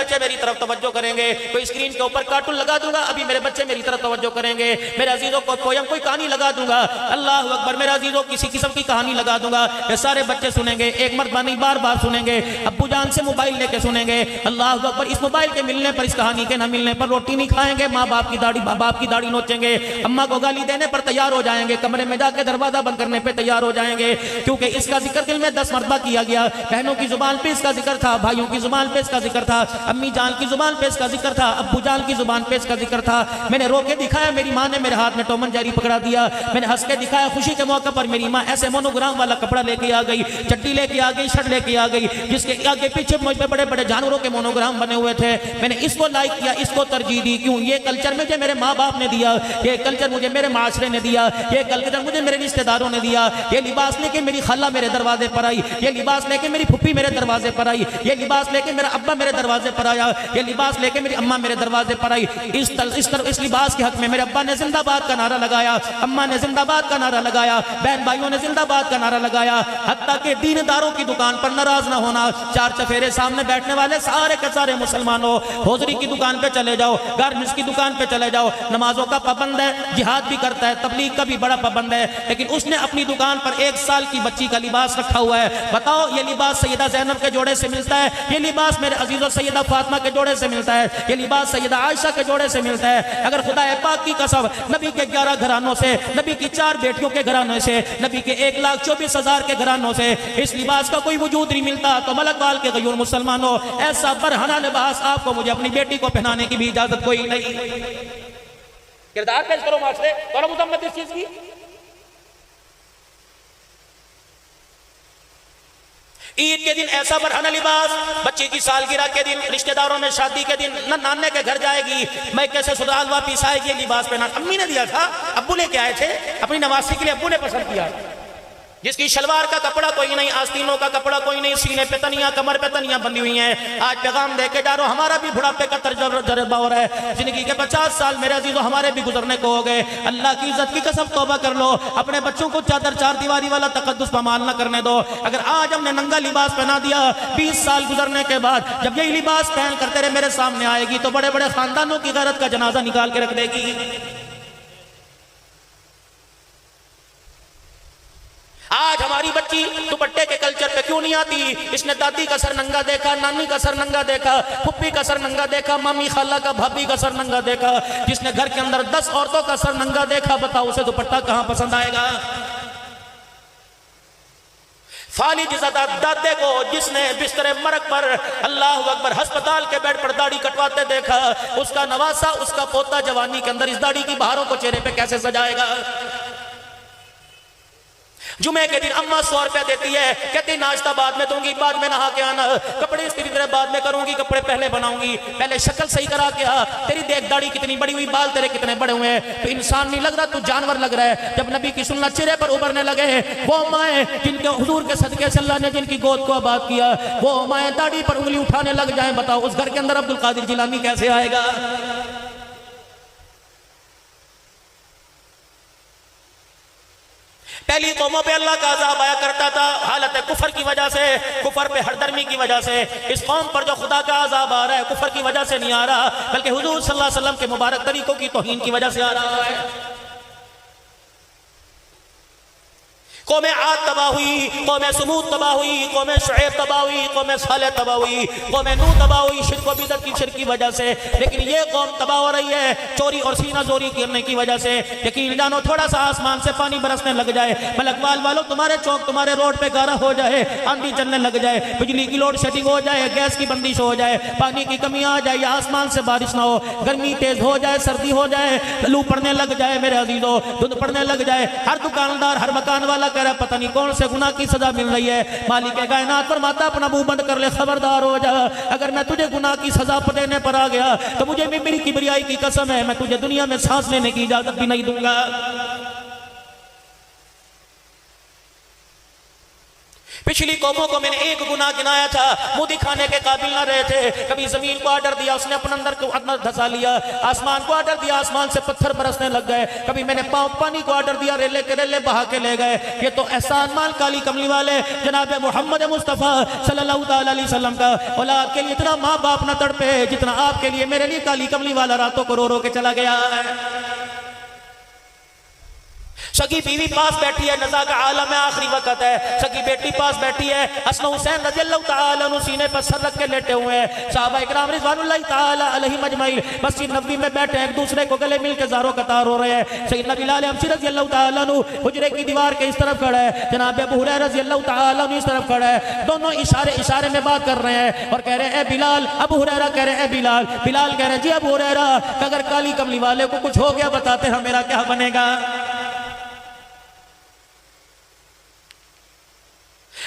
बच्चे मेरी तरफ तवज्जो करेंगे। कोई स्क्रीन के ऊपर कार्टून लगा दूंगा, अभी मेरे बच्चे मेरी तरफ तवज्जो करेंगे। मेरे अजीजों को पोयम कोई कहानी लगा दूंगा, अल्लाह अकबर, मेरे अजीजों किसी किस्म की कहानी लगा दूंगा, ये सारे बच्चे सुनेंगे, एक मरतबा नहीं बार बार सुनेंगे। अब्बू जान से मोबाइल लेके सुनेंगे, अल्लाह अकबर। इस मोबाइल के मिलने पर, इस कहानी के न मिलने पर रोटी नहीं खाएंगे, माँ बाप की दाढ़ी नोचेंगे, अम्मा को गाली देने पर तैयार हो जाएंगे, कमरे में जाके दरवाजा बंद करने पे तैयार हो जाएंगे, क्योंकि इसका जिक्र दिल में 10 मरतबा किया गया। बहनों की जुबान पे इसका जिक्र था, भाइयों की जुबान पे इसका जिक्र था, अम्मी जान की जुबान पे इसका जिक्र था, अब्बू जान की जुबान पे इसका जिक्र था। मैंने रो के दिखाया, मेरी माँ ने मेरे हाथ में टॉम एंड जेरी पकड़ा दिया। मैंने हंस के दिखाया, खुशी के मौके पर मेरी माँ ऐसे मोनोग्राम वाला कपड़ा लेके आ गई, चड्डी लेके आ गई, शर्ट लेके आ गई, जिसके आगे पीछे मुझ पे बड़े बड़े जानवरों के मोनोग्राम बने हुए थे। मैंने इसको लाइक किया, इसको तरजीह दी। क्यों? ये कल्चर मुझे मेरे माँ बाप ने दिया, ये कल्चर मुझे मेरे माशरे ने दिया, ये कल्चर मुझे मेरे रिश्तेदारों ने दिया। ये लिबास लेके मेरी खाला मेरे दरवाजे पर आई, ये लिबास लेके मेरी फुप्पी मेरे दरवाजे पर आई, ये लिबास लेके मेरा अब्बा मेरे दरवाजे पर आया, ये लिबास लेके मेरी अम्मा मेरे दरवाजे पर आई। इस लिबास के हक में मेरे अब्बा ने जिंदाबाद का नारा लगाया, अम्मा ने जिंदाबाद का नारा लगाया, बहन भाइयों ने जिंदाबाद का नारा लगाया। हत्ता के दीनदारों की दुकान पर नाराज ना होना, चार चफेरे सामने बैठने वाले सारे के सारे मुसलमानों, होजरी की दुकान पे चले जाओ, गारमेंट्स की दुकान पे चले जाओ, नमाजों का पाबंद है, जिहाद भी करता है, तबलीग का भी बड़ा पाबंद है, लेकिन उसने अपनी दुकान पर 1 साल की बच्ची का लिबास रखा हुआ है। बताओ, ये लिबास सैयदा ज़ैनब के जोड़े से मिलता है, ये लिबास मेरे अजीज़ों सैयदा फातिमा के जोड़े से मिलता है, ये लिबास सैयदा आयशा के जोड़े से मिलता है। अगर खुदा पाक की कसम, नबी के 11 घरानों से, नबी की 4 बेटियों के घरानों से, नबी के 1,24,000 के घरानों से इस लिबास का कोई वजूद नहीं मिलता, तो मलकवाल के गयूर मुसलमानों, ऐसा बरहना लिबास आपको मुझे अपनी बेटी को पहनाने की भी इजाजत कोई नहीं। किरदार पेश करो माशरे, करो मुजम्मत इस चीज की। ईद के दिन ऐसा बरहना लिबास, बच्ची की सालगिरह के दिन, रिश्तेदारों में शादी के दिन, न नाने के घर जाएगी, मैं कैसे ससुराल वापिस आएगी, लिबास पहना। अम्मी ने दिया था, अब्बू लेके आए थे, अपनी नवासी के लिए अब्बू ने पसंद किया। जिसकी शलवार का कपड़ा कोई नहीं, आस्तीनों का कपड़ा कोई नहीं, सीने पे तनिया, कमर पे तनिया बंधी हुई हैं। आज पैगाम देके जा रहा हूं, हमारा भी बुढ़ापे का तजुर्बा हो रहा है, जिंदगी के 50 साल मेरे अजीजों हमारे भी गुजरने को हो गए। अल्लाह की इज्जत की कसम तौबा कर लो, अपने बच्चों को चादर 4 दीवारी वाला तकद्दुस पामाल न करने दो। अगर आज हमने नंगा लिबास पहना दिया, 20 साल गुजरने के बाद जब यही लिबास पहन कर तेरे मेरे सामने आएगी, तो बड़े बड़े खानदानों की गैरत का जनाजा निकाल के रख देगी। आज हमारी बच्ची दुपट्टे के कल्चर पे क्यों नहीं आती? इसने दादी का सर नंगा देखा, नानी का सर नंगा देखा, फुप्पी का सर नंगा देखा, मम्मी खाला का भाभी का सर नंगा देखा। जिसने घर के अंदर 10 औरतों का सर नंगा देखा, बताओ उसे दुपट्टा कहां पसंद आएगा? फालिज दादे को जिसने बिस्तरे मरक पर, अल्लाह अकबर, अस्पताल के बेड पर दाढ़ी कटवाते देखा, उसका नवासा, उसका पोता जवानी के अंदर इस दाढ़ी की बहारों को चेहरे पे कैसे सजाएगा? जुमे के दिन अम्मा 100 रुपया देती है, कहती नाश्ता बाद में दूंगी, बाद में नहा के आना, कपड़े इस्त्री तेरे बाद में करूंगी, कपड़े पहले बनाऊंगी, पहले शक्ल सही करा के आ, तेरी देख दाढ़ी कितनी बड़ी हुई, बाल तेरे कितने बड़े हुए हैं, तो इंसान नहीं लग रहा, तू जानवर लग रहा है। जब नबी की सुन्नत चेहरे पर उभरने लगे, वो माए जिनके हुजूर के सदके से अल्लाह ने जिनकी गोद को आबाद किया, वो माए दाढ़ी पर उंगली उठाने लग जाए, बताओ उस घर के अंदर अब्दुल कादिर जिलानी कैसे आएगा? पहली कौमों पे अल्लाह का अज़ाब आया करता था हालत कुफर की वजह से, कुफर पे हरदर्मी की वजह से। इस कौम पर जो खुदा का अज़ाब आ रहा है कुफर की वजह से नहीं आ रहा, बल्कि हुजूर सल्लल्लाहु अलैहि वसल्लम के मुबारक तरीकों की तौहीन की वजह से आ रहा है। कौम आद तबाह हुई, कौम समूद तबाह हुई, कौम शुएब तबाह हुई, कौम सालेह तबाह हुई, कौम नूह तबाह हुई, शिर्क व बिदअत की शिर्क की वजह से। लेकिन ये कौम तबाह हो रही है चोरी और सीना जोरी करने की वजह से। यकीन जानो, थोड़ा सा आसमान से पानी बरसने लग जाए, मलकवाल वालों, तुम्हारे चौक, तुम्हारे रोड पे गारा हो जाए, आंधी चलने लग जाए, बिजली की लोड शेडिंग हो जाए, गैस की बंदिश हो जाए, पानी की कमी आ जाए, या आसमान से बारिश ना हो, गर्मी तेज हो जाए, सर्दी हो जाए, लू पड़ने लग जाए, मेरे अजीजों धुंध पड़ने लग जाए, हर दुकानदार, हर मकान वाला कह रहा है पता नहीं कौन से गुनाह की सजा मिल रही है। मालिक कायनात फरमाता अपना मुंह बंद कर ले, खबरदार हो जा, अगर मैं तुझे गुनाह की सजा देने पर आ गया तो मुझे मेरी किबरियाई की कसम है, मैं तुझे दुनिया में सांस लेने की इजाजत भी नहीं दूंगा। पिछली कौमों को मैंने एक गुनाह गिनाया था, मुंह दिखाने के काबिल ना रहे थे। कभी जमीन को ऑर्डर दिया, उसने अपने अंदर को धसा लिया। आसमान को ऑर्डर दिया, आसमान से पत्थर बरसने लग गए। कभी मैंने पानी को ऑर्डर दिया, रेले के रेले बहा के ले गए। ये तो एहसान माल काली कमली वाले जनाब मोहम्मद मुस्तफ़ा सल्लल्लाहु अलैहि वसल्लम का। औलाद के लिए इतना माँ बाप ना तड़पे जितना आपके लिए मेरे लिए काली कमली वाला रातों को रो रो के चला गया है। सगी बीवी पास बैठी है, नज़ा का आलम है, आखिरी वक्त है। सगी बेटी पास बैठी है, हसन हुसैन रज़ियल्लाहु ताला अन्हु सीने पर सर रख के लेटे हुए हैं। सहाबा इकराम रिज़वानुल्लाहि ताला अलैहिम अजमईन मस्जिद नबवी में बैठे हैं, एक दूसरे को गले मिल के ज़ारो कतार हो रहे हैं। सैयदना बिलाल हबशी रज़ियल्लाहु ताला अन्हु हुजरे की दीवार के इस तरफ खड़ा है, जनाब अबू हुरैरा रज़ियल्लाहु ताला अन्हु इस तरफ खड़ा है। दोनों इशारे में बात कर रहे हैं और कह रहे हैं, ए बिलाल। अबू हुरैरा कह रहे हैं, ए बिलाल। बिलाल कह रहे हैं, जी अबू हुरैरा, अगर काली कमली वाले को कुछ हो गया बताते हैं मेरा क्या बनेगा।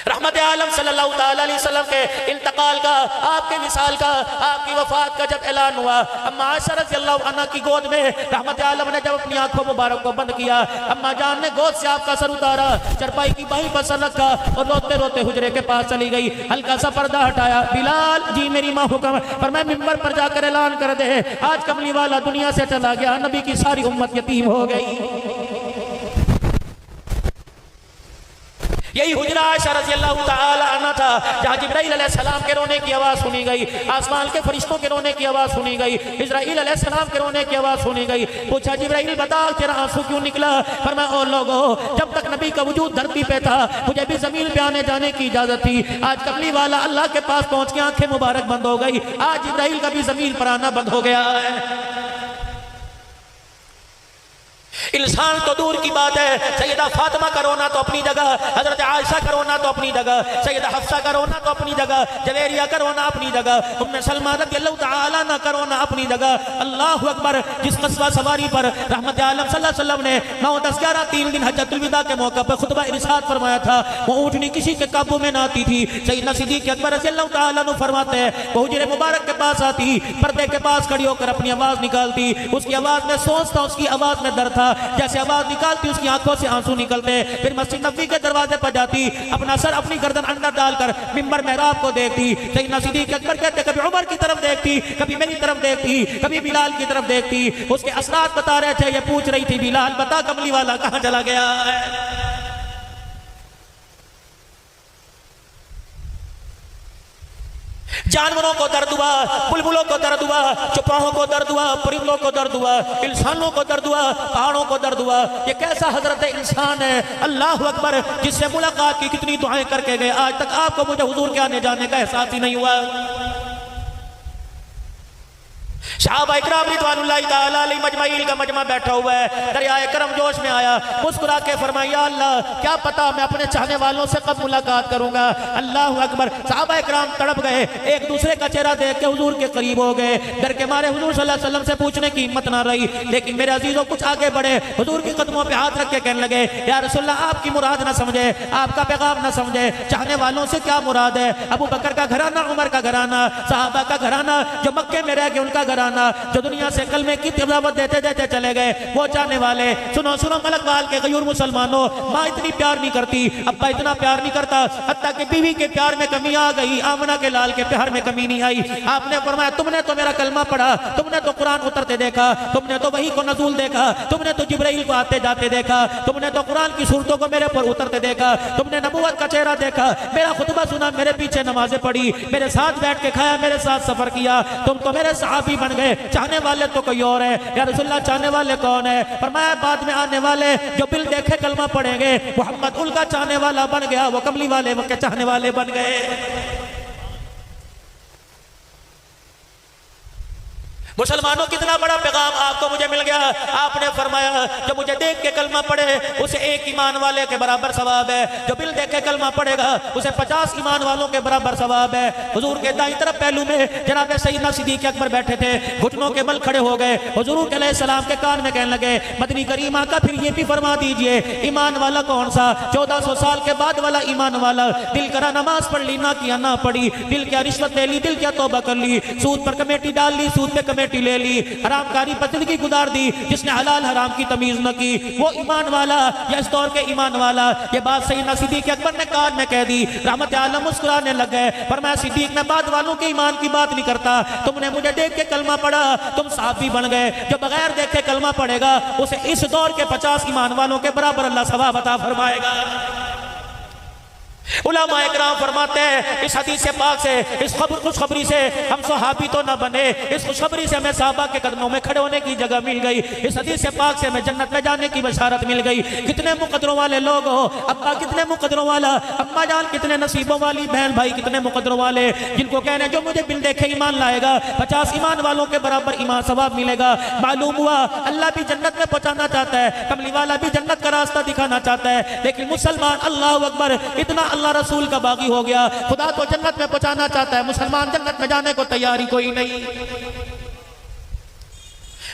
रहमत आलम सल्लल्लाहु अलैहि वसल्लम के इंतकाल का, आपके विसाल का, आपकी वफात का जब ऐलान हुआ, अम्मा आयशा रज़ियल्लाहु अन्हा की गोद में रहमत आलम ने जब अपनी आंखों मुबारक को बंद किया, अम्मा जान ने गोद से आपका सर उतारा, चरपाई की बाहीं पर सर रखा और रोते रोते हुजरे के पास चली गई। हल्का सा पर्दा हटाया, बिलाल जी मेरी माँ हुक्म पर मैं मिंबर पर जाकर ऐलान कर दे, आज कमली वाला दुनिया से चला गया, नबी की सारी उम्मत यतीम हो गई। यही हुजरा आयशा रज़ियल्लाहु ताला अन्हा था जहाँ जिब्राइल अलैहिस्सलाम के रोने की आवाज़ सुनी गई, आसमान के फरिश्तों के रोने की आवाज़ सुनी गई, इस्राईल अलैहिस्सलाम के रोने की आवाज़ सुनी गई। पूछा, जिब्राइल बता तेरा आंसू क्यों निकला? फरमाया, ओ लोगों, जब तक नबी का वजूद धरती पे था मुझे भी ज़मीन पे आने जाने की इजाज़त थी। आज कमली वाला अल्लाह के पास पहुँच के आंखें मुबारक बंद हो गई, आज जिब्राइल का भी ज़मीन पर आना बंद हो गया है। इंसान तो दूर की बात है, सैयदा फातिमा का रोना तो अपनी जगह, हजरत आयशा का रोना तो अपनी जगह, सैयदा हफ्सा का रोना तो अपनी जगह, जवेरिया का रोना अपनी जगह, उम्मे सलमा रज़ियल्लाहु ताला अन्हा का रोना अपनी जगह। अल्लाहु अकबर। जिस कस्बा सवारी पर रहमत आलम सल्लल्लाहु अलैहि वसल्लम ने 9, 10, 11, 3 दिन हज्जतुल विदा के मौके पर खुतबा इरशाद फरमाया था, वो ऊँटनी किसी के काबू में ना आती थी। सैयदना सिद्दीक़ अकबर रज़ियल्लाहु ताला अन्हु फरमाते हैं, वो हुजरे मुबारक के पास आती, पर्दे के पास खड़ी होकर अपनी आवाज़ निकालती, उसकी आवाज़ में सोच था, उसकी आवाज़ में दर्द था, जैसे आवाज निकालती उसकी आंखों से आंसू निकलते। फिर मस्जिद नबवी के दरवाजे पर जाती, अपना सर अपनी गर्दन अंदर डालकर मिंबर मेहराब को देखती। सैयदना सिद्दीक़ अकबर कहते, कभी उमर की तरफ देखती, कभी मेरी तरफ देखती, कभी बिलाल की तरफ देखती। उसके असरात बता रहे थे, ये पूछ रही थी, बिलाल बता कमली वाला कहाँ चला गया है। जानवरों को दर्द हुआ, बुलबुलों को दर्द हुआ, चौपाहों को दर्द हुआ, परिंदों को दर्द हुआ, इंसानों को दर्द हुआ, पहाड़ों को दर्द हुआ। ये कैसा हजरत इंसान है, अल्लाह अकबर, जिससे मुलाकात की कितनी दुआएं करके गए, आज तक आपको मुझे हुजूर के आने जाने का एहसास ही नहीं हुआ। सहाबा इकराम रिज़वानुल्लाहि ताला अलैहिम अजमईन का मजमा बैठा हुआ है, दरियाए करम जोश में आया, मुस्कुरा के फरमाया, या अल्लाह, क्या पता मैं अपने चाहने वालों से कब मुलाकात करूंगा। अल्लाह अकबर। सहाबा इकराम तड़प गए, एक दूसरे का चेहरा देख के हुजूर के करीब हो गए, डर के मारे हुजूर सल्लल्लाहु अलैहि वसल्लम से पूछने की हिम्मत ना रही। लेकिन मेरे अजीजों कुछ आगे बढ़े, हुजूर के कदमों पे हाथ रख के कहने लगे, या रसूलल्लाह, आपकी मुराद ना समझे, आपका पैगाम ना समझे, चाहने वालों से क्या मुराद है? अबू बकर का घराना, उमर का घराना, सहाबा का घराना, जो मक्के में रह गए उनका घराना, जो दुनिया से कलमे की तिलावत देते देते चले गए, वो चाहने वाले। सुनो सुनो मलकवाल के गयूर मुसलमानों, माँ इतनी प्यार नहीं करती, अब्बा इतना प्यार नहीं करता, हत्ता कि बीवी के प्यार में कमी आ गई, आमना के लाल के प्यार में कमी नहीं आई। आपने फरमाया, तुमने तो मेरा कलमा पढ़ा, तुमने तो कुरान उतरते देखा, तुमने तो वही को नज़ूल देखा, तुमने तो जिब्राइल को आते जाते देखा, तुमने तो कुरान की सूरतों को मेरे पर उतरते देखा, तुमने नबूवत का चेहरा देखा, मेरा खुतबा सुना, मेरे पीछे नमाजें पढ़ी, मेरे साथ बैठ के खाया, मेरे साथ सफर किया, तुम तो मेरे सहाबी बन गए, चाहने वाले तो कोई और है। या रसूलल्लाह, चाहने वाले कौन है? फरमाया, बाद में आने वाले जो बिल देखे कलमा पढ़ेंगे, मोहम्मद उनका चाहने वाला बन गया, वो कमली वाले वो के चाहने वाले बन गए। मुसलमानों, कितना बड़ा पैगाम आपको मुझे मिल गया। आपने फरमाया, जो मुझे देख के कलमा पढ़े उसे एक ईमान वाले के बराबर सवाब है, जो बिल देख के कलमा पढ़ेगा उसे 50 ईमान वालों के बराबर सवाब है। हुजूर के दाईं तरफ पहलू में जनाब सैयदना सिद्दीक़ अकबर बैठे थे, घुटनों के बल खड़े हो गए, हुजूर अलैहिस्सलाम के कान में कहने लगे, मदनी करीम आका, फिर ये भी फरमा दीजिए, ईमान वाला कौन सा? 1400 साल के बाद वाला ईमान वाला, दिल करा नमाज पढ़ ली, ना किया ना पढ़ी, दिल क्या रिश्वत ले ली, दिल क्या तौबा कर ली, सूद पर कमेटी डाल ली, सूद पे कमेटी बेटी ले ली, हरामकारी पर जिंदगी गुजार दी, जिसने हलाल हराम की तमीज न की, वो ईमान वाला या इस दौर के ईमान वाला। ये बात सैयदना सिद्दीक अकबर ने कान में कह दी। रहमत आलम मुस्कुराने लगे, पर मैं सिद्दीक में बाद वालों के ईमान की बात नहीं करता। तुमने मुझे देख के कलमा पढ़ा, तुम सहाबी बन गए। जो बगैर देखे कलमा पढ़ेगा उसे इस दौर के 50 ईमान वालों के बराबर अल्लाह सवाब अता फरमाएगा। उलमा इकराम फरमाते हैं इस हदीस पाक से, इस खुशखबरी से हम सहाबी तो न बने, इस खुशखबरी से हमें साहबा के कदमों में खड़े होने की जगह मिल गई। इस हदीस पाक से हमें जन्नत में जाने की बशारत मिल गई। कितने मुकद्दरों वाले लोग हो अब्बा, कितने मुकद्दरों वाला अम्मा जान, कितने नसीबों वाली बहन भाई, कितने मुकद्दरों वाले जिनको कहने जो मुझे बिन देखे ईमान लाएगा 50 ईमान वालों के बराबर ईमान सवाब मिलेगा। मालूम हुआ अल्लाह भी जन्नत में पहुंचाना चाहता है, कमली वाला भी जन्नत का रास्ता दिखाना चाहता है, लेकिन मुसलमान अल्लाह अकबर इतना अल्लाह रसूल का बागी हो गया। खुदा तो जन्नत में पहुंचाना चाहता है, मुसलमान जन्नत में जाने को तैयारी कोई नहीं।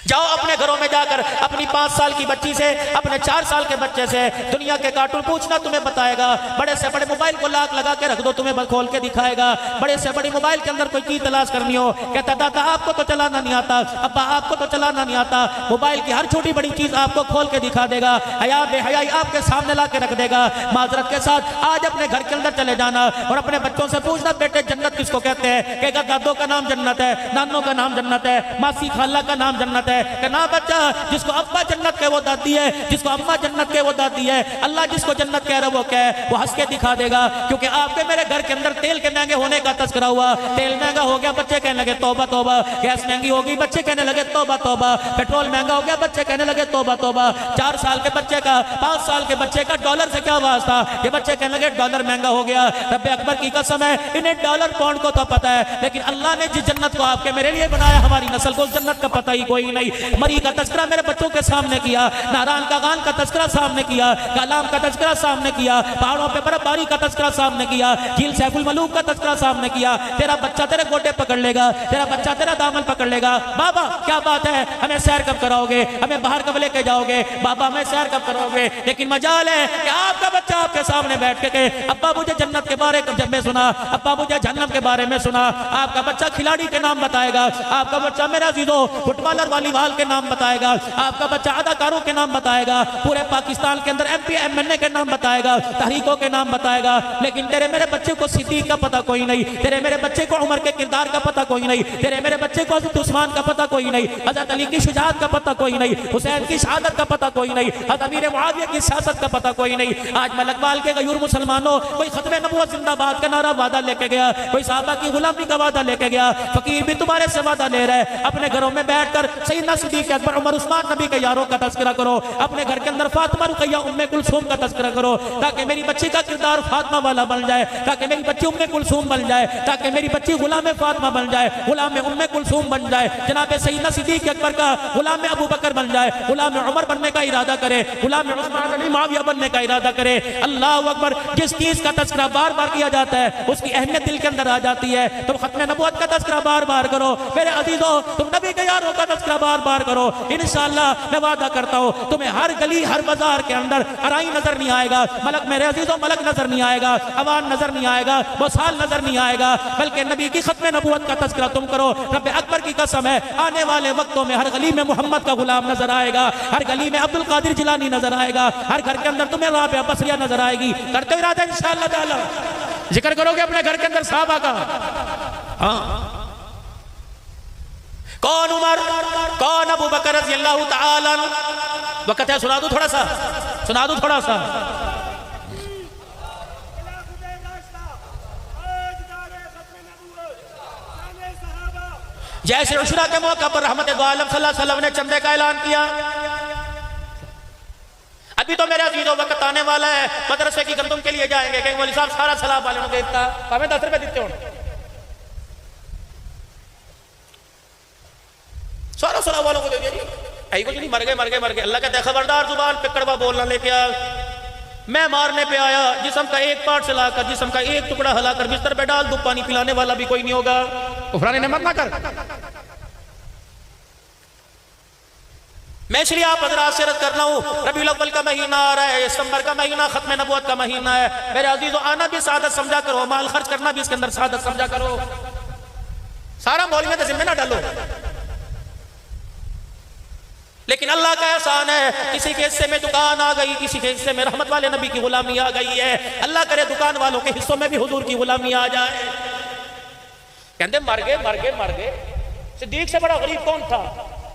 जाओ अपने घरों में जाकर अपनी 5 साल की बच्ची से, अपने 4 साल के बच्चे से दुनिया के कार्टून पूछना, तुम्हें बताएगा। बड़े से बड़े मोबाइल को लाक लगा के रख दो, तुम्हें खोल के दिखाएगा। बड़े से बड़ी मोबाइल के अंदर कोई चीज तलाश करनी हो, कहता दादा आपको तो चलाना नहीं आता, अब्बा आपको तो चलाना नहीं आता। मोबाइल की हर छोटी बड़ी चीज आपको खोल के दिखा देगा, हया बेहयाई आपके सामने ला के रख देगा। माजरत के साथ आज अपने घर के अंदर चले जाना और अपने बच्चों से पूछना बेटे जन्नत किसको कहते हैं, कहेगा दादों का नाम जन्नत है, नानों का नाम जन्नत है, मासी खाला का नाम जन्नत है। ना बच्चा, जिसको अब्बा जन्नत के वो दादी है, जिसको अम्मा जन्नत के वो दादी है। अल्लाह जिसको जन्नत कह रहा वो क्या है, वो हंस के दिखा देगा। क्योंकि आपके मेरे घर के अंदर तेल के महंगे होने का तस्करा हुआ, तेल महंगा हो गया, बच्चे कहने लगे तौबा तौबा। गैस महंगी हो गई, बच्चे कहने लगे तौबा तौबा। पेट्रोल महंगा हो गया, बच्चे कहने लगे तौबा तौबा। 4 साल के बच्चे का, 5 साल के बच्चे का डॉलर से क्या वास्ता, ये बच्चे कहने लगे डॉलर महंगा हो गया। रब्बे अकबर की कसम है, इन्हें डॉलर पाउंड को तो पता है, लेकिन अल्लाह ने जिस जन्नत को आपके मेरे लिए बनाया, हमारी नस्ल को उस जन्नत का पता ही कोई नहीं। मरी का तस्करा मेरे बच्चों के सामने किया, नारायण का गान का तस्करा सामने किया, कलाम का तस्करा सामने किया, पहाड़ों पे बर्फबारी का तस्करा सामने किया, झील सैफुल मलूक का तस्करा सामने किया। तेरा बच्चा तेरे गोडे पकड़ लेगा, तेरा बच्चा तेरा दामन पकड़ लेगा। बाबा क्या बात है, हमें सैर कब कराओगे, हमें बाहर कब लेके जाओगे, बाबा हमें सैर कब कराओगे। लेकिन मजाल है कि आपका बच्चा आपके सामने बैठ के कहे अब्बा मुझे जन्नत के बारे में सुना, अब्बा मुझे जहन्नम के बारे में सुना। आपका बच्चा खिलाड़ी के नाम बताएगा, आपका बच्चा मेरा अजीजों फुटबॉलर वॉलीबॉल के नाम बताएगा, आपका बच्चा अदाकारों के नाम बताएगा, पूरे पाकिस्तान के अंदर MP MNA के नाम बताएगा, तहरीकों के नाम बताएगा। लेकिन तेरे मेरे बच्चे को सिद्दीक का पता कोई नहीं, तेरे मेरे बच्चे को उमर के किरदार का पता कोई नहीं, तेरे मेरे बच्चे को हज़रत उस्मान का पता कोई नहीं, हज़रत अली की शुजाअत का पता कोई नहीं, हुसैन की शहादत का पता कोई नहीं, हज़रत अमीर मुआविया की सियासत का पता कोई नहीं। आज मलकवाल के गयूर मुसलमानों, कोई खत्मे नबूवत जिंदाबाद का नारा वादा लेके गया, कोई साहबा की गुलामी का वादा लेके गया। फकीर भी तुम्हारे से वादा ले रहा है, अपने घरों में बैठकर सैयदना सिद्दीक अकबर उमर उस्मान नबी के यारों का तज़किरा करो, अपने घर के अंदर फातिमा रुकैया उम्मे कुलसूम का तज़किरा करो, ताकि मेरी बच्ची का किरदार फातिमा वाला बन जाए, ताकि मेरी बच्ची उम्मे कुलसूम बन जाए, ताकि मेरी बच्ची गुलाम फातिमा बन जाए, गुलाम उम्मे कुलसूम बन जाए, जनाब सैयदना सिद्दीक अकबर का गुलाम अबू बकर बन जाए, गुलाम उमर बनने का इरादा करे, गुलाम उस्मान अली मुआविया बनने का इरादा करे। अल्लाह अकबर। जिस चीज का तज़किरा बार बार किया जाता है उसकी अहमियत दिल के अंदर आ जाती है। तुम खत्म नबूवत का तज़किरा बार बार करो मेरे अजीजों, तुम नबी के यारों का तज़किरा बार बार करो, इंशाअल्लाह मैं वादा करता हूँ तुम्हें हर गली हर बाजार के अंदर अराई नजर नहीं आएगा, मलक मेरे अजीजों मलक नजर नहीं आएगा, अवान नजर नहीं आएगा, बसाल नजर नहीं आएगा, बल्कि नबी की खत्म नबूवत का तज़किरा तुम करो। रब्बे अकबर की कसम है आने वाले वक्तों में हर गली में मोहम्मद का गुलाम नजर आएगा, हर गली में अब्दुल कादिर जिलानी नजर आएगा, हर घर के अंदर तुम्हें राबिया बसरिया नजर आएगी। करते इरादा इंशाअल्लाह ताला जिक्र करोगे अपने घर के अंदर साहबा का। हाँ, कौन उमर, कौन अबू बकर रज़ियल्लाहु ताला अन्हु। वक्त है सुना दूं थोड़ा सा, सुना दूं थोड़ा सा। जैसे उशरा के मौका पर रहमत दो आलम सल्लल्लाहु अलैहि वसल्लम ने चंदे का ऐलान किया, अभी तो मेरे अजीजों वक्त आने वाला है मदरसे की गंदुम के लिए जाएंगे, कहीं मौलवी साहब सारा सलाह वाले ने देता हमें 10 रुपए देते हो, सारा सलाह वालों को दे दिया जी, ऐ कुछ नहीं, मर गए मर गए मर गए। अल्लाह कहता है खबरदार जुबान पे कड़वा बोलना लेके आ, मैं मारने पे आया, जिस्म का एक पार्ट से लाकर जिस्म का एक टुकड़ा हिलाकर बिस्तर पे डाल दूं, पानी पिलाने वाला भी कोई नहीं होगा। कुफरान नेमत ना कर। मैं इसलिए आप हज़रात से अर्ज़ कर रहा हूँ, रबीउल अव्वल का महीना आ रहा है, सितंबर का महीना खत्म नबूवत का महीना है। मेरे अजीजों आना भी सादत समझा करो, माल खर्च करना भी इसके अंदर सादत समझा करो। सारा मौलवी में तो जिम्मे ना डालो, अल्लाह का एहसान है, किसी के हिस्से में दुकान आ गई, किसी के हिस्से में रहमत वाले नबी की गुलामी आ गई है। अल्लाह करे दुकान वालों के हिस्सों में भी हुजूर की गुलामी आ जाए। कहते मर गए। सिद्दीक से बड़ा गरीब कौन था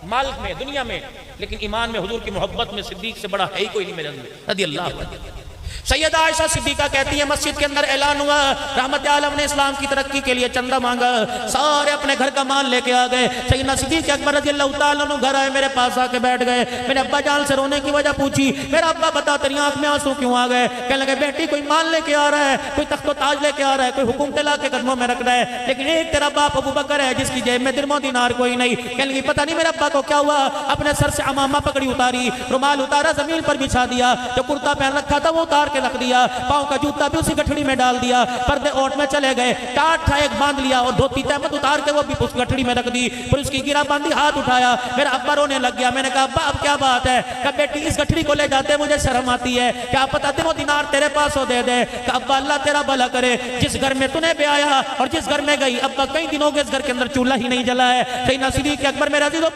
माल में, दुनिया में, लेकिन ईमान में हुजूर की मोहब्बत में सिद्दीक से बड़ा है ही कोई नहीं मेरे अंदर रज़ी अल्लाह अन्हा। सैयदा आयशा सिद्दीका कहती है मस्जिद के अंदर ऐलान हुआ, रहमत आलम ने इस्लाम की तरक्की के लिए चंदा मांगा, सारे अपने घर का माल लेके आ गए। सैयदना सिद्दीक अकबर रज़ियल्लाहु ताला अन्हु घर आए, मेरे पास आके बैठ गए। मैंने अब्बा जान से रोने की वजह पूछी, मेरा अब्बा बता तेरी आंख में आंसू क्यों आ गए? कहने लगे बेटी कोई माल लेके आ रहा है, कोई तख्तो ताज लेके आ रहा है, कोई हुकूमत ला के कदमों में रख रहा है, लेकिन एक तेरा बाप अबू बकर है जिसकी जेब में दिरमो दिनार कोई नहीं। कहने लगी पता नहीं मेरे अब्बा को क्या हुआ, अपने सर से अमामा पकड़ी उतारी, रुमाल उतारा जमीन पर बिछा दिया, जो कुर्ता पहन रखा था वो उतार के रख दिया, पाँव का जूता भी उसी गठड़ी में डाल दिया, पर्दे ओट में चले गए, टाट था एक बांध लिया और धोती तहमत उतार के वो भी उस गठड़ी में रख दी, फिर उसकी गिरा बांधी, हाथ उठाया। मेरा अब्बा रोने लग गया। मैंने कहा अब्बा अब क्या बात है? कहा बेटी इस गठड़ी को ले जाते मुझे शर्म आती है, क्या पता दिनों दिनार तेरे पास हो दे दे। कहा अब्बा अल्लाह तेरा भला करे, जिस घर में तूने ब्याया और जिस घर में गई अब्बा कई दिनों के इस घर के अंदर चूल्हा ही नहीं जला है। सैयदना सिद्दीक अकबर मेरा अज़ीज़ों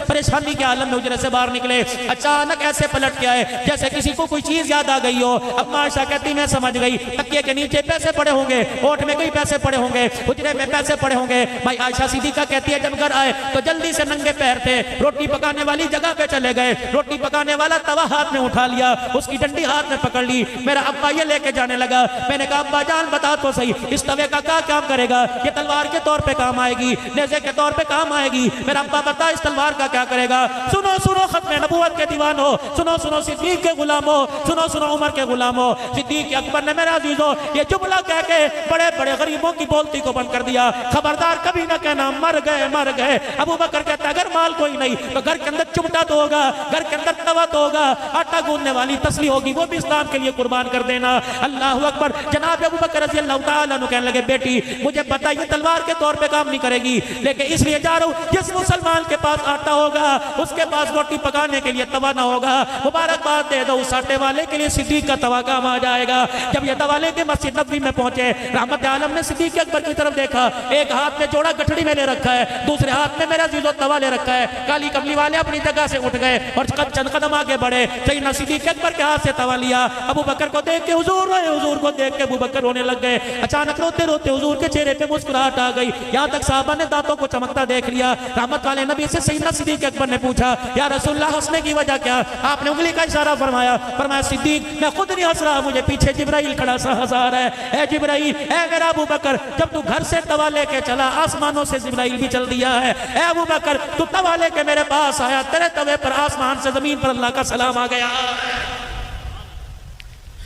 परेशानी के आलम में उजरे से बाहर निकले, अचानक ऐसे पलट के आए जैसे किसी को कोई चीज याद आ गई हो। अब आयशा कहती मैं समझ गई, तकिए के नीचे पैसे पड़े होंगे, होठ में कई पैसे पड़े होंगे, हुजरे में पैसे पड़े होंगे। भाई आयशा सिद्दीका कहती है जब घर आए तो जल्दी से नंगे पैर थे, रोटी पकाने वाली जगह पे चले गए, रोटी पकाने वाला तवा हाथ में उठा लिया, उसकी डंडी हाथ में पकड़ ली। मेरा अब्बा ये लेके जाने लगा। मैंने कहा अब्बा जान बता तो सही इस तवे का क्या काम करेगा? ये तलवार के तौर पे काम आएगी, नेज़े के तौर पे काम आएगी। मेरा अब्बा बता इस तलवार का क्या करेगा? सुनो सुनो खत्म नबूवत के दीवानो, सुनो सुनो सिद्दीक के गुलामो, सुनो सुनो उमर के गुलामो। सिद्दीक अकबर ने मेरा अजीजों ये जुमला कह के बड़े बड़े गरीबों की बोलती को बंद कर दिया। खबरदार कभी ना कहना मर गए मर गए। अबू बकर कहता अगर माल कोई नहीं तो घर के अंदर चिमटा तो होगा, घर के अंदर तवा तो होगा, आटा गूंदने वाली तसली होगी, वो भी इस्लाम के लिए कुर्बान कर देना। अल्लाह अकबर। जनाब अबू बकर रज़ी अल्लाह ताला अन्हु कहने लगे बेटी मुझे पता ये तलवार के तौर पे काम नहीं करेगी, लेकिन इसलिए जा रहा हूँ जिस मुसलमान के पास आटा होगा उसके पास रोटी पकाने के लिए तवा ना होगा, मुबारकबाद दे दो उस आटे वाले के लिए सिद्दीक का तवा काम आ जाएगा। जब ये तवा लेके मस्जिद नबवी में पहुंचे, रहमत आलम ने सिद्दीक अकबर की तरफ देखा, एक हाथ में जोड़ा गठड़ी में ले रखा है, दूसरे हाथ में मेरा अजीजों तवा ले रखा है। काली कमली वाले अपनी जगह से उठ गए और चंद कदम आगे बढ़े। सैयदना सिद्दीक अकबर के हाथ से तवा लिया। अबू बकर को देख के हुजूर रोए, हुजूर को देख के अबू बकर रोने लग गए। अचानक रोते रोते हुजूर के चेहरे पे मुस्कुराहट आ गई, यहाँ तक साहबा ने दांतों को चमकता देख लिया। रहमत वाले नबी से सैयदना सिद्दीक अकबर ने पूछा या रसूलुल्लाह हंसने की वजह क्या? आपने उंगली का इशारा फरमाया। फरमाया सिद्दीक मैं खुद नहीं हंस रहा, मुझे पीछे जिब्राइल खड़ा सा हंसा रहा है। ए जिब्राइल, ए मेरा अबू बकर, जब तू घर से तवा लेके चला आसमानों से जिब्राइल भी चल दिया है। ए अबू बकर तू तवा लेके मेरे पास आया, तेरे तवे पर आसमान से जमीन पर अल्लाह का सलाम आ गया।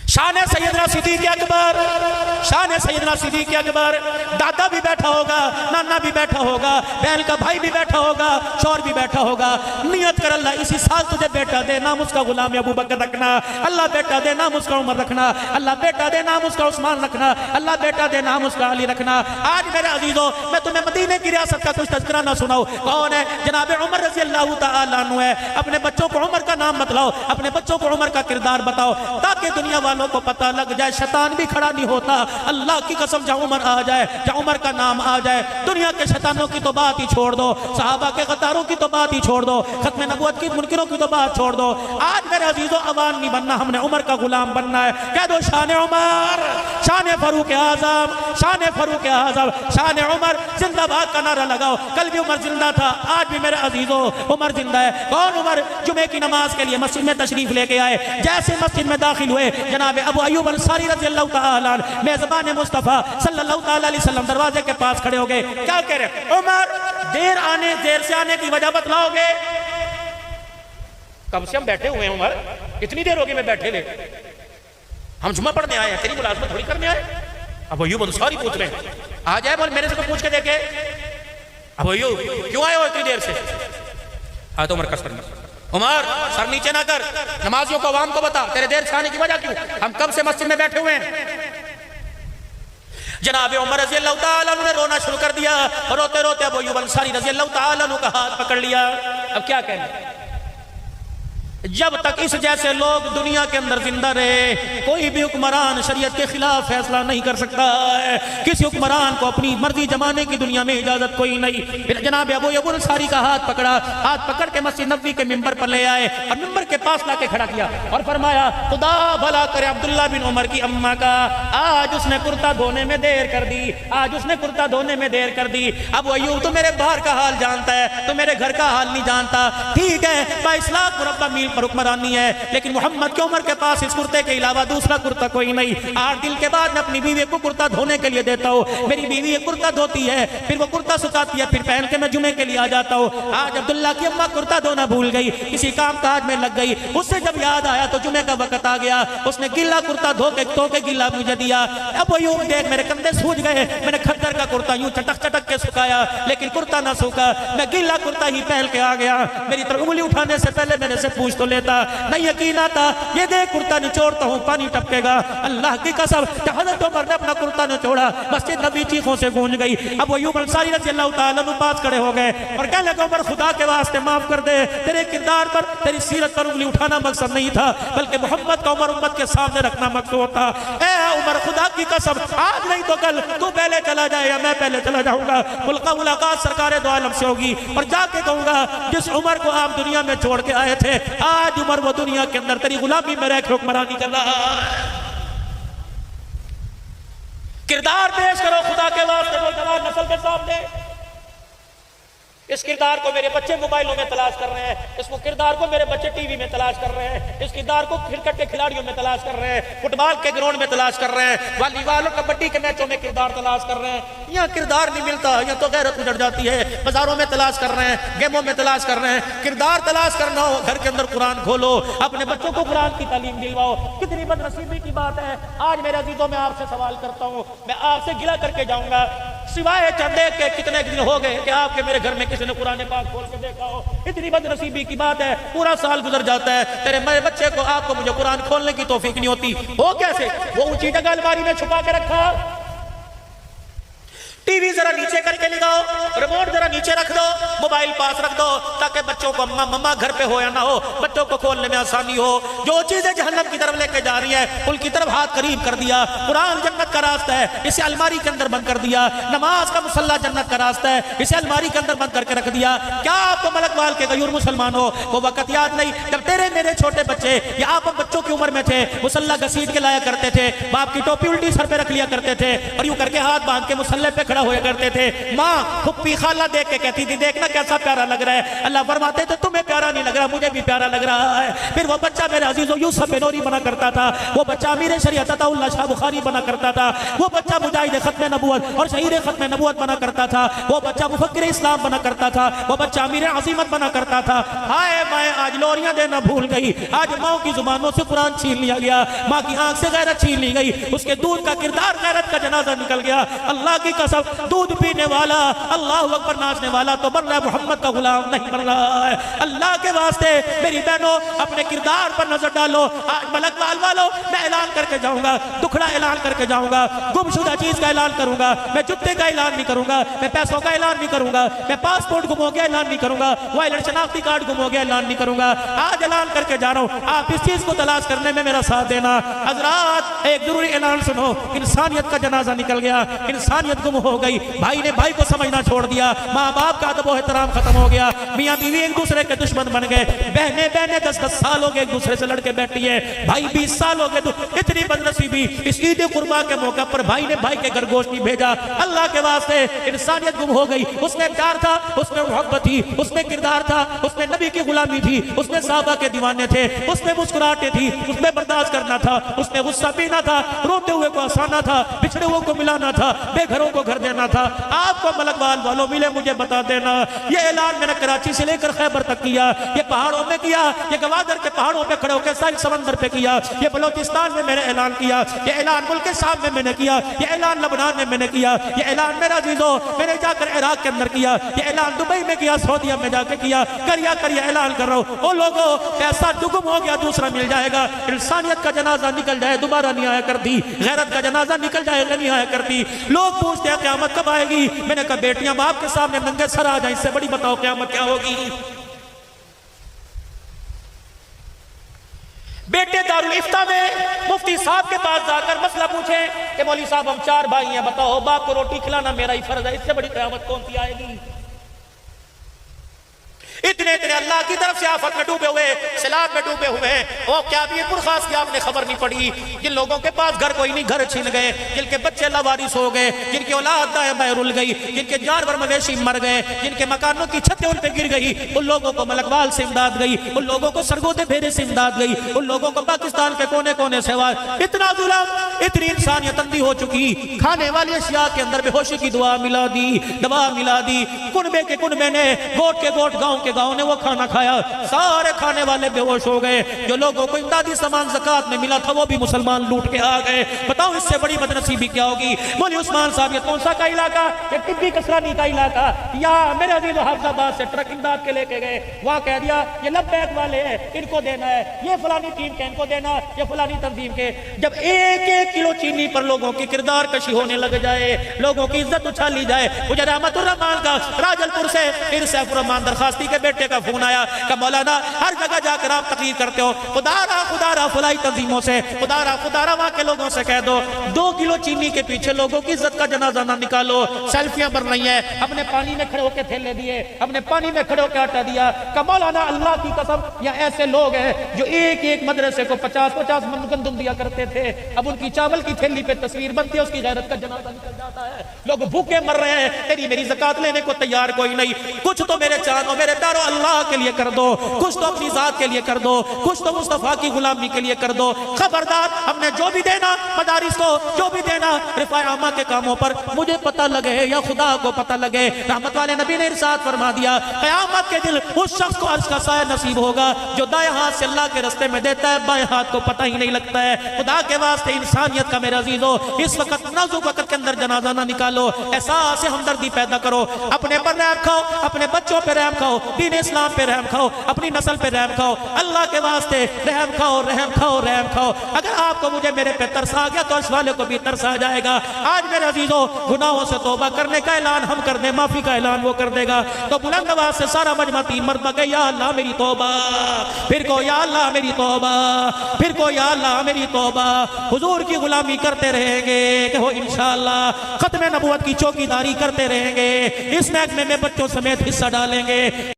शान सैयदना सिद्दीक अकबर, शान सैयदना सिद्दीक अकबर। दादा भी बैठा होगा, नाना भी बैठा होगा, बहन का भाई भी बैठा होगा, शौहर भी बैठा होगा। नियत कर अल्लाह इसी साल तुझे बेटा दे, नाम उसका गुलाम अबू बकर रखना। अल्लाह बेटा दे, नाम उसका उमर रखना। अल्लाह बेटा दे, नाम उसका उस्मान रखना। अल्लाह बेटा दे, नाम उसका अली रखना। आज मेरे अजीजों मैं तुम्हें मदीने की रियासत का कुछ तज़किरा ना सुनाऊं। कौन है? जनाब उमर रज़ी अल्लाह तआला अन्हु है। अपने बच्चों को उमर का नाम बतलाओ, अपने बच्चों को उमर का किरदार बताओ, ताकि दुनिया वालों को पता लग जाए शैतान भी खड़ा नहीं होता। अल्लाह की कसम जहाँ उमर आ जाए, जहाँ उमर का नाम आ जाए, दुनिया के शैतानों की तो बात ही छोड़ दो, सहाबा के गद्दारों की तो बात ही छोड़ दो, खत्म नबूवत की मुनकिरों की तो बात छोड़ दो। आज मेरे अजीजों अवान नहीं बनना, हमने उमर का गुलाम बनना है। कह दो शान उमर, शान फारूक आजम, शान फारूक आजम, शान उमर जिंदाबाद का नारा लगाओ। कल भी उमर जिंदा था, आज भी मेरे अजीजों उमर जिंदा है। कौन उमर? जुमे की नमाज के लिए मस्जिद में तशरीफ लेके आए, जैसे मस्जिद में दाखिल हुए जनाब अबू अय्यूब अंसारी रज़ियल्लाहु ताला अन्हु मेज़बान मुस्तफ़ा सल्लल्लाहु ताला अलैहि वसल्लम दरवाजे के पास खड़े हो गए। क्या कह रहे? उमर देर से आने की वजह बतलाओगे? कब से हम बैठे हुए हैं उमर, इतनी देर हो गई मैं बैठे ले, हम जुम्मा पढ़ने आए हैं, तेरी मुलाजमत थोड़ी करने आए। अब अय्यूब अंसारी पूछ रहे हैं, आ जाए बोल मेरे से को पूछ के देखे। अब अय्यूब क्यों आए हो इतनी देर से? हाँ तो उमर कसर में, उमर सर नीचे ना कर, नमाजियों को आवाम को बता तेरे देर से आने की वजह क्यों, हम कब से मस्जिद में बैठे हुए हैं। जनाब उमर रज़ी अल्लाह ताला अन्हु ने रोना शुरू कर दिया, रोते रोते अबू अय्यूब अंसारी रज़ी अल्लाह ताला अन्हु का हाथ पकड़ लिया। अब क्या कहना? जब तक इस जैसे लोग दुनिया के अंदर जिंदा रहे, कोई भी हुक्मरान शरीयत के खिलाफ फैसला नहीं कर सकता है। किसी हुक्मरान को अपनी मर्जी जमाने की दुनिया में इजाजत कोई नहीं। फिर जनाब अबू अय्यूब अंसारी का हाथ पकड़ा, हाथ पकड़ के मस्जिद नबवी के मिंबर पर ले आए और मिंबर के पास लाके खड़ा किया और फरमाया, खुदा भला करे अब्दुल्ला बिन उमर की अम्मा का, आज उसने कुर्ता धोने में देर कर दी, आज उसने कुर्ता धोने में देर कर दी। अबू अय्यूब तो मेरे बाहर का हाल जानता है, तो मेरे घर का हाल नहीं जानता। ठीक है, 22 लाख मुरब्बा मील पर हुक्मरानी है, लेकिन मोहम्मद की उम्र के पास इस कुर्ते के अलावा दूसरा कुर्ता कोई नहीं। 8 दिन के बाद मैं अपनी बीवी को कुर्ता धोने के लिए देता हूँ। मेरी बीवी एक कुर्ता धोती है, फिर वो कुर्ता सुखाती है, फिर पहन के मैं जुमे के लिए आ जाता हूँ। आज अब्दुल्ला की अम्मा कुर्ता धोना भूल गई, किसी काम काज में लग गई। उससे जब याद आया तो जुमे का वक्त आ गया, उसने गिल्ला कुर्ता धो के गिल्ला मुझे दिया। अब वो यूं देख मेरे कंधे सूज गए, मैंने खद्दर का कुर्ता यूं चटक चटक के सुखाया, लेकिन कुर्ता ना सूखा। मैं गिल्ला कुर्ता ही पहन के आ गया। मेरी तरफ उंगली उठाने से पहले मेरे से पूछ तो लेता, नहीं यकीन आता, ये देख कुर्ता निचोड़ता हूँ पानी टपकेगा। अल्लाह की कसम, हज़रत उमर ने अपना कुर्ता निचोड़ा, मस्जिद नबी चीखों से गूंज गई। अब अय्यूब अंसारी रज़ियल्लाहु ताला अन्हु पास खड़े हो गए और कहने लगे, उमर खुदा के वास्ते माफ कर दे, तेरे किरदार पर, तेरी सीरत पर उंगली उठाना मकसद नहीं था, बल्कि मोहम्मद का उमर उम्मत के सामने रखना मकसद था। ए उमर, खुदा की कसम, आज नहीं तो कल तू पहले चला जाए या मैं पहले चला जाऊंगा। मुलाकात सरकार दो आलम से होगी और जाके कहूंगा, जिस उमर को आप दुनिया में छोड़ के आए थे, आज उमर वो दुनिया के अंदर तेरी गुलामी में रह के हुक्मरानी कर रहा है। किरदार पेश करो खुदा के वास्ते नौजवान नस्ल के सामने। इस किरदार को मेरे बच्चे मोबाइलों में तलाश कर रहे हैं, इस किरदार को मेरे बच्चे टीवी में तलाश कर रहे हैं, इस किरदार को क्रिकेट के खिलाड़ियों में तलाश कर रहे हैं, फुटबॉल के ग्राउंड में तलाश कर रहे हैं, वॉलीबॉल और कबड्डी के मैचों में किरदार तलाश कर रहे हैं। यहाँ किरदार नहीं मिलता, यहाँ तो गैरत उजड़ जाती है। बाजारों में तलाश कर रहे हैं, गेमों में तलाश कर रहे हैं। किरदार तलाश करना हो, घर के अंदर कुरान खोलो, अपने बच्चों को कुरान की तालीम दिलवाओ। कितनी बदनसीबी की बात है। आज मेरे अजीजों में आपसे सवाल करता हूँ, मैं आपसे गिला करके जाऊंगा, सिवाय चंदे के कितने दिन हो गए कि आपके मेरे घर में किसी ने कुरान पाक खोल के देखा हो। इतनी बदनसीबी की बात है, पूरा साल गुजर जाता है, तेरे मेरे बच्चे को, आपको, मुझे कुरान खोलने की तौफीक नहीं होती। हो कैसे? वो ऊंची जगह अलमारी में छुपा के रखा। टीवी जरा नीचे करके लगाओ, रिमोट जरा नीचे रख दो, मोबाइल पास रख दो, ताकि बच्चों को अम्मा मम्मा घर पे हो या ना हो, बच्चों को खोलने में आसानी हो। जो चीजें जहन्नम की तरफ लेके जा रही है, उनकी तरफ हाथ करीब कर दिया। कुरान जन्नत का रास्ता है, इसे अलमारी के अंदर बंद कर दिया। नमाज का मुसल्ला जन्नत का रास्ता है, इसे अलमारी के अंदर बंद करके रख दिया। क्या आपको मलकवाल के गयूर मुसलमान हो वो वक्त याद नहीं, जब तेरे मेरे छोटे बच्चे या आप बच्चों की उम्र में थे, मुसल्ला घसीट के लाया करते थे, बाप की टोपी उल्टी सर पे रख लिया करते थे और यूं करके हाथ बांध के मुसल्ले पे हुआ करते थे। माँ फुप्पी खाला देख के कहती थी, देखना कैसा प्यारा लग रहा है। अल्लाह फरमाते थे, तुम्हें प्यारा नहीं लग रहा, मुझे भी प्यारा लग रहा है। फिर वो बच्चा मेरे अजीजों यूसुफ बेनूरी बना करता था, वो बच्चा अमीर शरीयत अताउल्लाह शाह बुखारी बना करता था, वो बच्चा मुजाहिद खत्म नबूवत और शहीद खत्म नबूवत बना करता था, वो बच्चा मुफक्किर इस्लाम बना करता था, वो बच्चा अमीर अजीमत बना करता था। हाय मैं आज लोरियां देना भूल गई, आज माँ की जुबानों से कुरान छीन लिया गया, माँ की आंख से गैरत छीन ली गई, उसके दूध का किरदार गैरत का जनाजा निकल गया। अल्लाह की कसम, दूध पीने वाला, अल्लाह अकबर नाचने वाला तो बन रहा है, मोहम्मद का गुलाम नहीं बन रहा है। अल्लाह के वास्ते मेरी बहनों, अपने किरदार पर नजर डालो। आज मलकवाल वालों, मैं ऐलान करके जाऊंगा, दुखड़ा ऐलान करके जाऊंगा, गुमशुदा चीज का ऐलान करूंगा, मैं जुत्ते का ऐलान नहीं करूंगा, मैं पैसों का ऐलान नहीं करूंगा, मैं पासपोर्ट गुम हो गया ऐलान नहीं करूंगा, वायलेट शनाख्ती कार्ड गुम हो गया ऐलान नहीं करूंगा। आज ऐलान करके जा रहा हूं, आप इस चीज को तलाश करने में मेरा साथ देना। हजरात एक जरूरी ऐलान सुनो, इंसानियत का जनाजा निकल गया, इंसानियत गुम हो गई, भाई ने भाई को समझना छोड़ दिया, माँ बाप का अदब एहतराम खत्म हो गया, मियाँ बीवी एक दूसरे के दुश्मन बन गए, बहने बहने 10-10 साल हो गए एक दूसरे से लड़के बैठी है, भाई 20 साल हो गए। इतनी बदनसीबी, इस ईद कुर्बा के मौके पर भाई ने भाई के घर गोश्त नहीं भेजा। अल्लाह के वास्ते इंसानियत गुम हो गई। उसमें प्यार था, उसमें मोहब्बत थी, उसमें किरदार था, उसमें नबी की गुलामी थी, उसमें साहबा के दीवाने थे, उसमें मुस्कुराहटें थी, उसमें बर्दाश्त करना था, उसमें गुस्सा पीना था, रोते हुए को हंसाना था, बिछड़े हुए को मिलाना था, बेघरों को घर देना था। आपको मलकवाल वालों मिले मुझे बता देना। ये ऐलान मैंने कराची से लेकर खैबर तक किया, ये पहाड़ों में किया, ये गवादर के पहाड़ों पे खड़े होकर साहिल समंदर पे किया, ये बलोचिस्तान में मैंने ऐलान किया, ये ऐलान मुल्क शाम में मैंने किया, ये ऐलान लबनान में मैंने किया, ये ऐलान मेरा अजीजों मैंने जाकर इराक के अंदर किया, ये ऐलान दुबई में किया, सऊदीया में जाकर किया। करिया ऐलान कर रहा हूँ, ओ लोगों पैसा दुगुम हो गया, दूसरा मिल जाएगा। इंसानियत का जनाजा निकल जाए दोबारा नहीं आया करती, गैरत का जनाजा निकल जाएगा नहीं आया करती। लोग पूछते हैं क़यामत कब आएगी, मैंने कहा बेटियां बाप के सामने नंगे सर आ जाए, इससे बड़ी बताओ क़यामत क्या होगी। बेटे दारुल इफ्ता में मुफ्ती साहब के पास जाकर मसला पूछे कि मौलवी साहब हम 4 भाई हैं, बताओ बाप को रोटी खिलाना मेरा ही फर्ज है, इससे बड़ी क़यामत कौन सी आएगी। इतने इतने अल्लाह की तरफ से आफत में डूबे हुए, सैलाब में डूबे हुए, वो क्या भी पुरखास की आपने खबर नहीं पड़ी। जिन लोगों के पास घर कोई नहीं, घर छीन गए, जिनके बच्चे लावारिस हो गए, जिनकी औलाद दाएं बाएं रुल गई, जिनके जानवर मवेशी मर गए, जिनके मकानों की छतें उन पे गिर गई, उन लोगों को मलकवाल से इमदाद गई, उन लोगों को सरगोदे भेरे से इमदाद गई, उन लोगों को पाकिस्तान के कोने कोने से इतना जुल्म, इतनी इंसानियत अंधी हो चुकी। खाने वाली अशिया के अंदर बेहोशी की दवा मिला दी, कुनबे के कुनबे ने, गोट के गोट, गांव के गांव ने वो खाना खाया, सारे खाने वाले बेहोश हो गए। जो लोगों को इमदादी सामान ज़कात में मिला था वो भी मुसलमान लूट के आ गए। बताओ इससे बड़ी बदनसीबी क्या होगी। मौलवी उस्मान साहब ये कौन सा का इलाका, ये टिब्बी कसरानी का इलाका, या मेरे अजीज हाफिजाबाद से ट्रक इमदाद के लेके गए, वहां कह दिया ये लब्बैक वाले हैं, इनको देना है, ये फलानी टीम के इनको देना, ये फलानी तंजीम के। जब 1-1 किलो चीनी पर लोगों की किरदार कशी होने लग जाए, लोगों की इज्जत उछाली जाए। मुझे रहमतुर रहमान का राजलपुर से फिर सैफुर रहमान दरखास्ती के बेटे का फोन आया कि मौलाना हर जगह जाकर आप तकरीर करते हो, खुदारा फलाई तंजीमों से, खुदारा वहां के लोगों से कह दो 2 किलो चीनी के पीछे लोगों की इज्जत का जनाजा ना निकालो। सेल्फियां बन रही है, अपने पानी में खड़े होकर थैले दिए, अपने पानी में खड़े होकर आटा दिया। मौलाना अल्लाह की कसम, या ऐसे लोग हैं जो एक मदरसे को 50-50 मन गंदम दिया करते थे, अब उनकी चावल की थैली पे तस्वीर बनती है, उसकी गैरत का जनाजा निकल जाता है। लोग भूखे मर रहे हैं, तेरी मेरी ज़कात लेने को तैयार कोई नहीं। कुछ तो मेरे चांद मेरे प्यारो अल्लाह के लिए कर दो, कुछ तो अपनी जात के लिए कर दो, कुछ तो मुस्तफा की गुलामी के लिए कर दो। खबरदार, हमने जो भी देना मदारिस को, जो भी देना रिफाए आमा के कामों पर, मुझे पता लगे या खुदा को पता लगे। रहमत वाले नबी ने इरशाद फरमा दिया, क़यामत के दिन उस शख्स को अर्श का साया नसीब होगा जो दाएं हाथ से अल्लाह के रास्ते में देता है, बाएं हाथ को पता ही नहीं लगता है। खुदा के वास्ते इंसानियत का मेरा अजीजो, इस वक्त नाजुक वक्त के अंदर जनाजा ना निकालो, एहसास हमदर्दी पैदा करो, अपने पर रहम खाओ, अपने बच्चों पर रहम खाओ, दीन इस्लाम पे रहम खाओ, अपनी नस्ल पे रहम खाओ, अल्लाह के वास्ते रहम खाओ, रहम खाओ, रहम खाओ। अगर आपको मुझे मेरे पे तरस आ गया तो अर्श वाले को भी तरस आ जाएगा। आज मेरे अजीजों, गुनाहों से तौबा करने का ऐलान हम कर दे, माफी का ऐलान वो कर देगा। तो बुलंद आवाज से सारा मजमा 3 मरतबा या अल्लाह मेरी तौबा, फिर को या अल्लाह मेरी तौबा, फिर को या अल्लाह मेरी तौबा। हुजूर की गुलामी करते रहेंगे कि हो इंशाअल्लाह खत्म नबूवत की चौकीदारी करते रहेंगे। इस महकमे में बच्चों समेत हिस्सा डालेंगे।